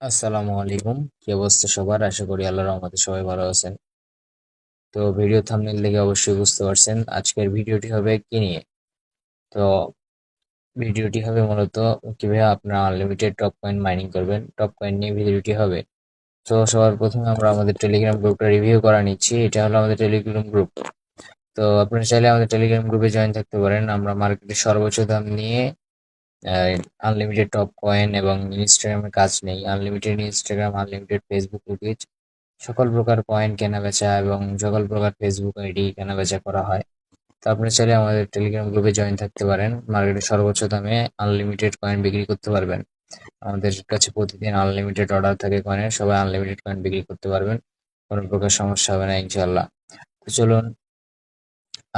আসসালামু আলাইকুম। কি অবস্থা সবার? আশা করি আল্লাহর রহমতে সবাই ভালো আছেন। তো ভিডিও থাম্বনেল দেখে অবশ্যই বুঝতে পারছেন আজকের ভিডিওটি হবে কি নিয়ে। তো ভিডিওটি হবে মূলত কিভাবে আপনারা আনলিমিটেড টপ কয়েন মাইনিং করবেন, টপ কয়েন নিয়ে ভিডিওটি হবে। তো সবার প্রথমে আমরা আমাদের টেলিগ্রাম গ্রুপটা রিভিউ করা নিচ্ছি। এটা হলো আমাদের টেলিগ্রাম গ্রুপ। তো আপনারা চাইলে আমাদের টেলিগ্রাম গ্রুপে জয়েন থাকতে পারেন। আমরা মার্কেটের সর্বোচ্চ দাম নিয়ে আনলিমিটেড টপ কয়েন এবং ইনস্টাগ্রামে কাজ নেই। Unlimited Instagram, unlimited Facebook page, সকল প্রকার কয়েন কেনাবেচা এবং সকল প্রকার ফেসবুক আইডি কেনাবেচা করা হয়। তো আপনি চাইলে আমাদের টেলিগ্রাম গ্রুপে জয়েন থাকতে পারেন। মার্কেটে সর্বোচ্চ দামে আনলিমিটেড কয়েন বিক্রি করতে পারবেন। আমাদের কাছে প্রতিদিন আনলিমিটেড অর্ডার থাকে কয়েনের, সবাই আনলিমিটেড কয়েন বিক্রি করতে পারবেন। কোনো প্রকার সমস্যা হবে না ইনশাল্লাহ। তো চলুন।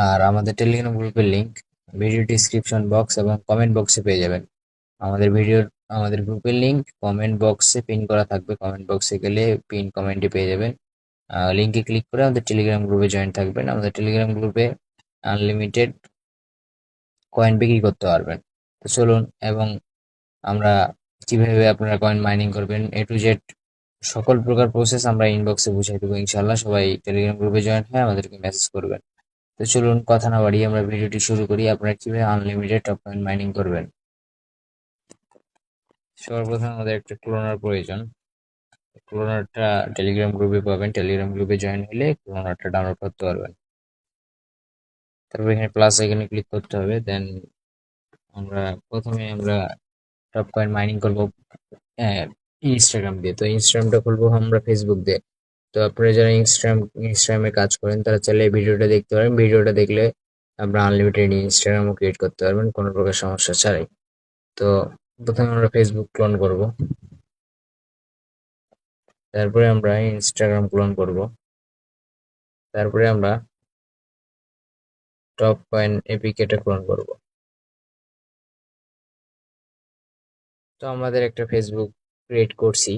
আর আমাদের টেলিগ্রাম গ্রুপের লিংক ভিডিও ডিসক্রিপশন বক্স এবং কমেন্ট বক্সে পেয়ে যাবেন। আমাদের গ্রুপের লিংক কমেন্ট বক্সে পিন করা থাকবে। কমেন্ট বক্সে গেলে পিন কমেন্টে পেয়ে যাবেন। লিঙ্কে ক্লিক করে আমাদের টেলিগ্রাম গ্রুপে জয়েন থাকবেন। আমাদের টেলিগ্রাম গ্রুপে আনলিমিটেড কয়েন বিক্রি করতে পারবেন। তো চলুন। এবং আমরা কিভাবে আপনারা কয়েন মাইনিং করবেন এ টু জেড সকল প্রকার প্রসেস আমরা ইনবক্সে বুঝিয়ে দেবো ইনশাল্লাহ। সবাই টেলিগ্রাম গ্রুপে জয়েন হয়ে আমাদেরকে মেসেজ করবেন। তো চলুন, কথা না বাড়িয়ে আমরা ভিডিওটি শুরু করি। আপনারা কিভাবে আনলিমিটেড টপ কয়েন মাইনিং করবেন। সর্বপ্রথম আমাদের একটা ক্লোনার প্রয়োজন। ক্লোনারটা টেলিগ্রাম গ্রুপে পাবেন। টেলিগ্রাম গ্রুপে জয়েন হলে ক্লোনারটা ডাউনলোড করতে পারবেন। তারপর এখানে প্লাস আইকনে ক্লিক করতে হবে। দেন আমরা প্রথমে টপ কয়েন মাইনিং করবো ইনস্টাগ্রাম দিয়ে। তো ইনস্টাগ্রামটা খুলবো আমরা ফেসবুক দিয়ে। তো আপনারা যারা ইনস্টাগ্রামে কাজ করেন তারা চাইলে এই ভিডিওটা দেখতে পারেন। ভিডিওটা দেখলে আপনারা আনলিমিটেড ইনস্টাগ্রামও ক্রিয়েট করতে পারবেন কোনো প্রকার সমস্যা ছাড়াই। তো প্রথমে আমরা ফেসবুক ক্লোন করব, তারপরে আমরা ইনস্টাগ্রাম ক্লোন করব, তারপরে আমরা টপ কয়েন এপিকেটা ক্লোন করব। তো আমাদের একটা ফেসবুক ক্রিয়েট করছি।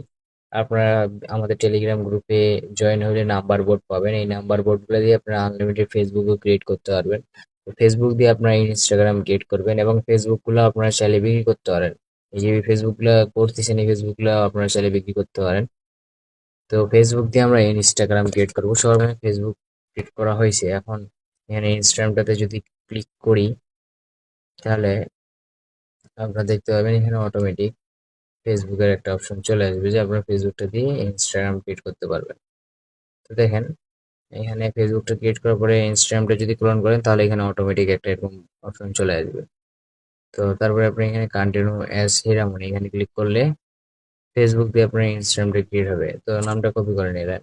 আপনারা আমাদের টেলিগ্রাম গ্রুপে জয়েন হলে নাম্বার বোর্ড পাবেন। এই নাম্বার বোর্ডগুলো দিয়ে আপনারা আনলিমিটেড ফেসবুকও ক্রিয়েট করতে পারবেন। তো ফেসবুক দিয়ে আপনারা ইনস্টাগ্রাম ক্রিয়েট করবেন এবং ফেসবুকগুলো আপনারা চাইলে বিক্রি করতে পারেন। এই যে ফেসবুকগুলো করতেছেন, এই ফেসবুকগুলো আপনারা চাইলে বিক্রি করতে পারেন। তো ফেসবুক দিয়ে আমরা ইনস্টাগ্রাম ক্রিয়েট করবো। সবার ফেসবুক ক্রিয়েট করা হয়েছে। এখন এখানে ইনস্টাগ্রামটাতে যদি ক্লিক করি তাহলে আপনারা দেখতে পাবেন এখানে অটোমেটিক ফেসবুকের একটা অপশন চলে আসবে যে আপনার ফেসবুকটা দিয়ে ইনস্টাগ্রাম ক্রিয়েট করতে পারবেন। তো দেখেন, এখানে ফেসবুকটা ক্রিয়েট করার পরে ইনস্টাগ্রামটা যদি ক্লোন করেন তাহলে এখানে অটোমেটিক একটা এরকম অপশন চলে আসবে। তো তারপরে আপনি এখানে কন্টিনিউ অ্যাজ হিরামনি এখানে ক্লিক করলে ফেসবুক দিয়ে আপনার ইনস্টাগ্রামটা ক্রিয়েট হবে। তো নামটা কপি করে নিলেন,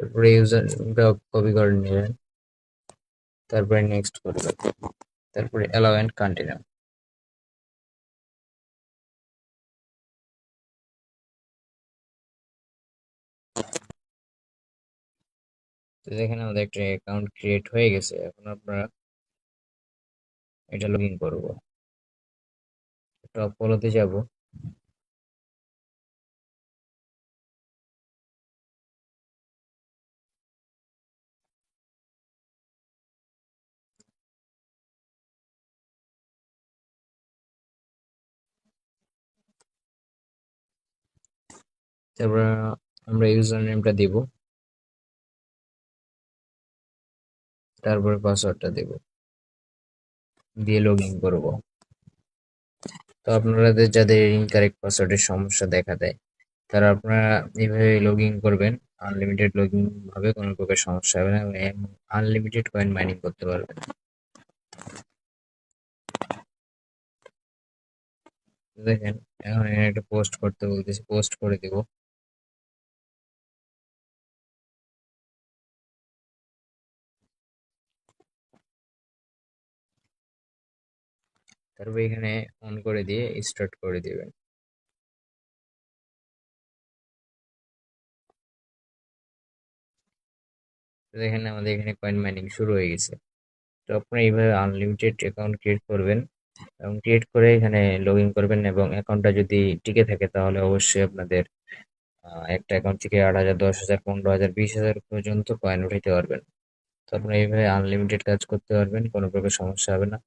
তারপরে ইউজারটা কপি করে নিলেন, তারপরে নেক্সট করবেন, তারপরে অ্যালাউ এন্ড কন্টিনিউ। তো দেখেন আমাদের একটা অ্যাকাউন্ট ক্রিয়েট হয়ে গেছে। এখন আমরা এটা লগ ইন করবো। টপ ফলোতে যাব। তারপর আমরা ইউজার নেমটা দিব, তারপরে পাসওয়ার্ডটা দেব, দিয়ে লগ ইন করবো। তো আপনাদের যাদের ইনকারেক্ট পাসওয়ার্ডের সমস্যা দেখা দেয় তারা আপনারা এইভাবে লগ ইন করবেন। আনলিমিটেড লগ ইন ভাবে কোনো প্রকার সমস্যা হবে না এবং আনলিমিটেড কয়েন মাইনিং করতে পারবেন। তো দেখেন, এখন এখানে একটা পোস্ট করতে বলতেছি, পোস্ট করে দিব। তারপর এখানে অন করে দিয়ে স্টার্ট করে দিবেন। তো দেখেন আমাদের এখানে কয়েন মাইনিং শুরু হয়ে গেছে। তো আপনারা এইভাবে আনলিমিটেড অ্যাকাউন্ট ক্রিয়েট করবেন এবং ক্রিয়েট করে এখানে লগ ইন করবেন এবং অ্যাকাউন্টটা যদি টিকে থাকে তাহলে অবশ্যই আপনাদের একটা অ্যাকাউন্ট থেকে 8,000, 10,000, 15,000, 20,000 পর্যন্ত কয়েন উঠাইতে পারবেন। তো আপনারা এইভাবে আনলিমিটেড কাজ করতে পারবেন, কোনো প্রকার সমস্যা হবে না।